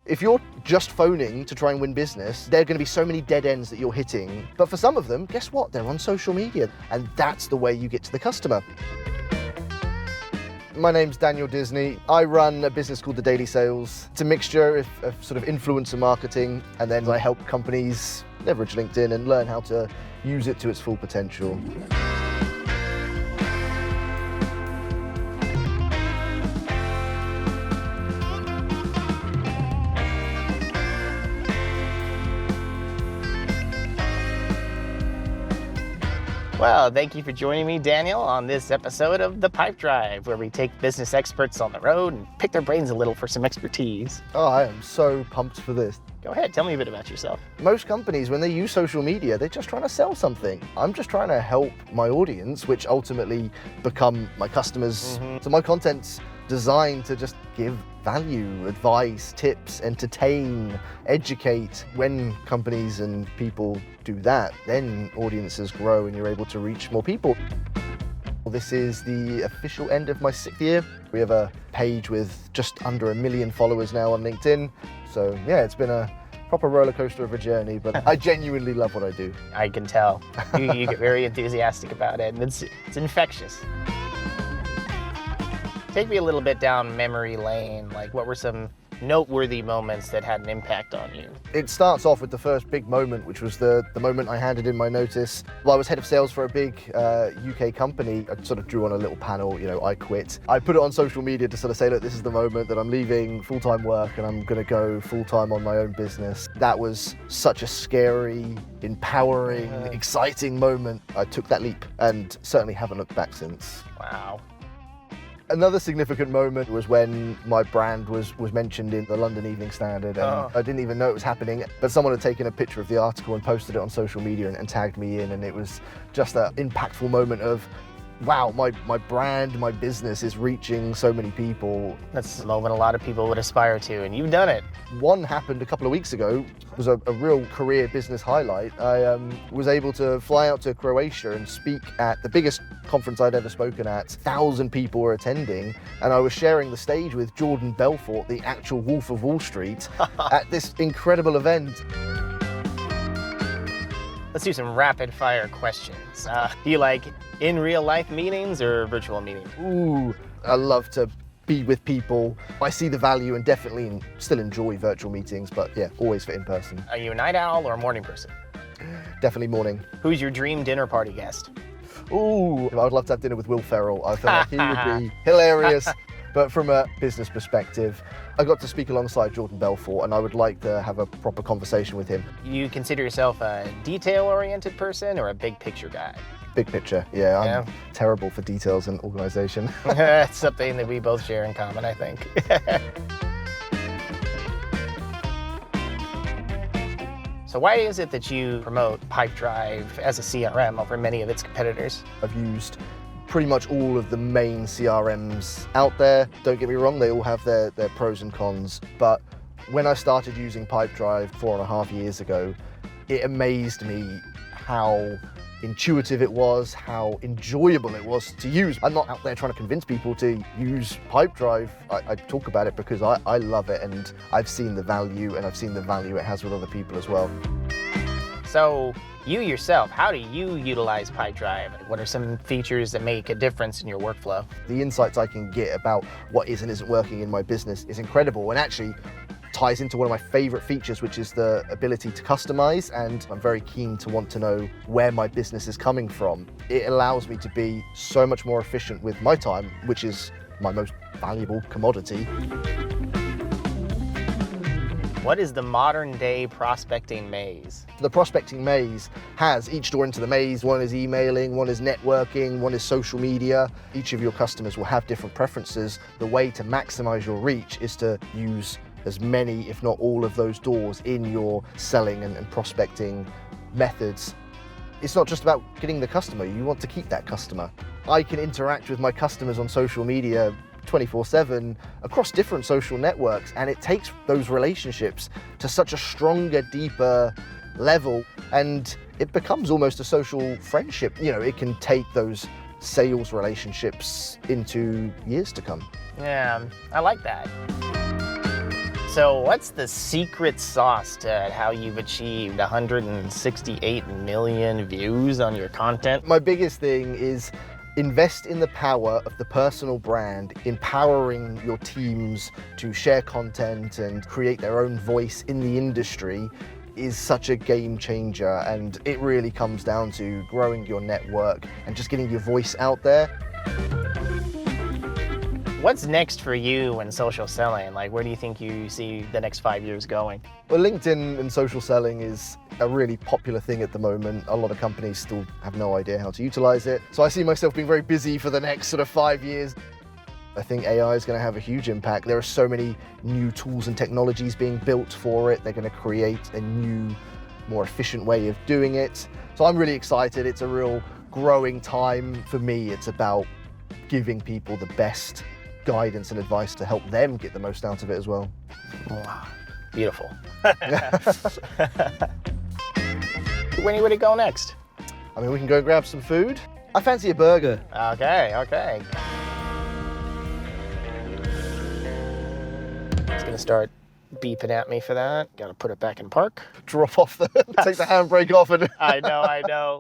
If you're just phoning to try and win business, there are going to be so many dead ends that you're hitting. But for some of them, guess what? They're on social media, and that's the way you get to the customer. My name's Daniel Disney. I run a business called The Daily Sales. It's a mixture of sort of influencer marketing, and then I help companies leverage LinkedIn and learn how to use it to its full potential. Well, thank you for joining me, Daniel, on this episode of the Pipedrive, where we take business experts on the road and pick their brains a little for some expertise. Oh, I am so pumped for this. Go ahead, tell me a bit about yourself. Most companies, when they use social media, they're just trying to sell something. I'm just trying to help my audience, which ultimately become my customers. So my content's designed to just give value, advice, tips, entertain, educate. When companies and people do that, then audiences grow and you're able to reach more people. This is the official end of my 6th year. We have a page with just under 1 million followers now on LinkedIn. So yeah, it's been a proper roller coaster of a journey, but I genuinely love what I do. I can tell. You get very enthusiastic about it, and it's infectious. Take me a little bit down memory lane. Like, what were some noteworthy moments that had an impact on you? It starts off with the first big moment, which was the moment I handed in my notice. Well, I was head of sales for a big UK company. I sort of drew on a little panel, I quit. I put it on social media to sort of say, look, this is the moment that I'm leaving full-time work and I'm going to go full-time on my own business. That was such a scary, empowering, exciting moment. I took that leap and certainly haven't looked back since. Wow. Another significant moment was when my brand was mentioned in the London Evening Standard, and I didn't even know it was happening, but someone had taken a picture of the article and posted it on social media and tagged me in, and it was just an impactful moment of, wow, my brand, my business is reaching so many people. That's a moment a lot of people would aspire to, and you've done it. One happened a couple of weeks ago. It was a real career business highlight. I was able to fly out to Croatia and speak at the biggest conference I'd ever spoken at. 1,000 people were attending, and I was sharing the stage with Jordan Belfort, the actual Wolf of Wall Street, at this incredible event. Let's do some rapid fire questions. Do you like in real life meetings or virtual meetings? Ooh, I love to be with people. I see the value and definitely still enjoy virtual meetings, but yeah, always for in person. Are you a night owl or a morning person? Definitely morning. Who's your dream dinner party guest? Ooh, I would love to have dinner with Will Ferrell. I feel like he would be hilarious. But from a business perspective, I got to speak alongside Jordan Belfort, and I would like to have a proper conversation with him. You consider yourself a detail-oriented person or a big picture guy? Big picture, yeah. I'm terrible for details and organization. That's something that we both share in common, I think. So why is it that you promote Pipedrive as a CRM over many of its competitors? I've used pretty much all of the main CRMs out there. Don't get me wrong, they all have their pros and cons. But when I started using Pipedrive 4.5 years ago, it amazed me how intuitive it was, how enjoyable it was to use. I'm not out there trying to convince people to use Pipedrive. I talk about it because I love it, and I've seen the value, and I've seen the value it has with other people as well. So you yourself, how do you utilize Pipedrive? What are some features that make a difference in your workflow? The insights I can get about what is and isn't working in my business is incredible, and actually ties into one of my favorite features, which is the ability to customize, and I'm very keen to want to know where my business is coming from. It allows me to be so much more efficient with my time, which is my most valuable commodity. What is the modern day prospecting maze? The prospecting maze has each door into the maze. One is emailing, one is networking, one is social media. Each of your customers will have different preferences. The way to maximize your reach is to use as many, if not all of those doors in your selling and prospecting methods. It's not just about getting the customer, you want to keep that customer. I can interact with my customers on social media 24/7 across different social networks, and it takes those relationships to such a stronger, deeper level, and it becomes almost a social friendship. It can take those sales relationships into years to come. Yeah, I like that. So what's the secret sauce to how you've achieved 168 million views on your content? My biggest thing is invest in the power of the personal brand, empowering your teams to share content and create their own voice in the industry is such a game changer. And it really comes down to growing your network and just getting your voice out there. What's next for you in social selling? Like, where do you think you see the next 5 years going? Well, LinkedIn and social selling is a really popular thing at the moment. A lot of companies still have no idea how to utilize it. So I see myself being very busy for the next sort of 5 years. I think AI is going to have a huge impact. There are so many new tools and technologies being built for it. They're going to create a new, more efficient way of doing it. So I'm really excited. It's a real growing time for me. It's about giving people the best guidance and advice to help them get the most out of it as well. Wow, beautiful. Where would it go next? I mean, we can go grab some food. I fancy a burger. Okay. It's gonna start beeping at me for that. Gotta put it back in park. Drop off take the handbrake off and I know.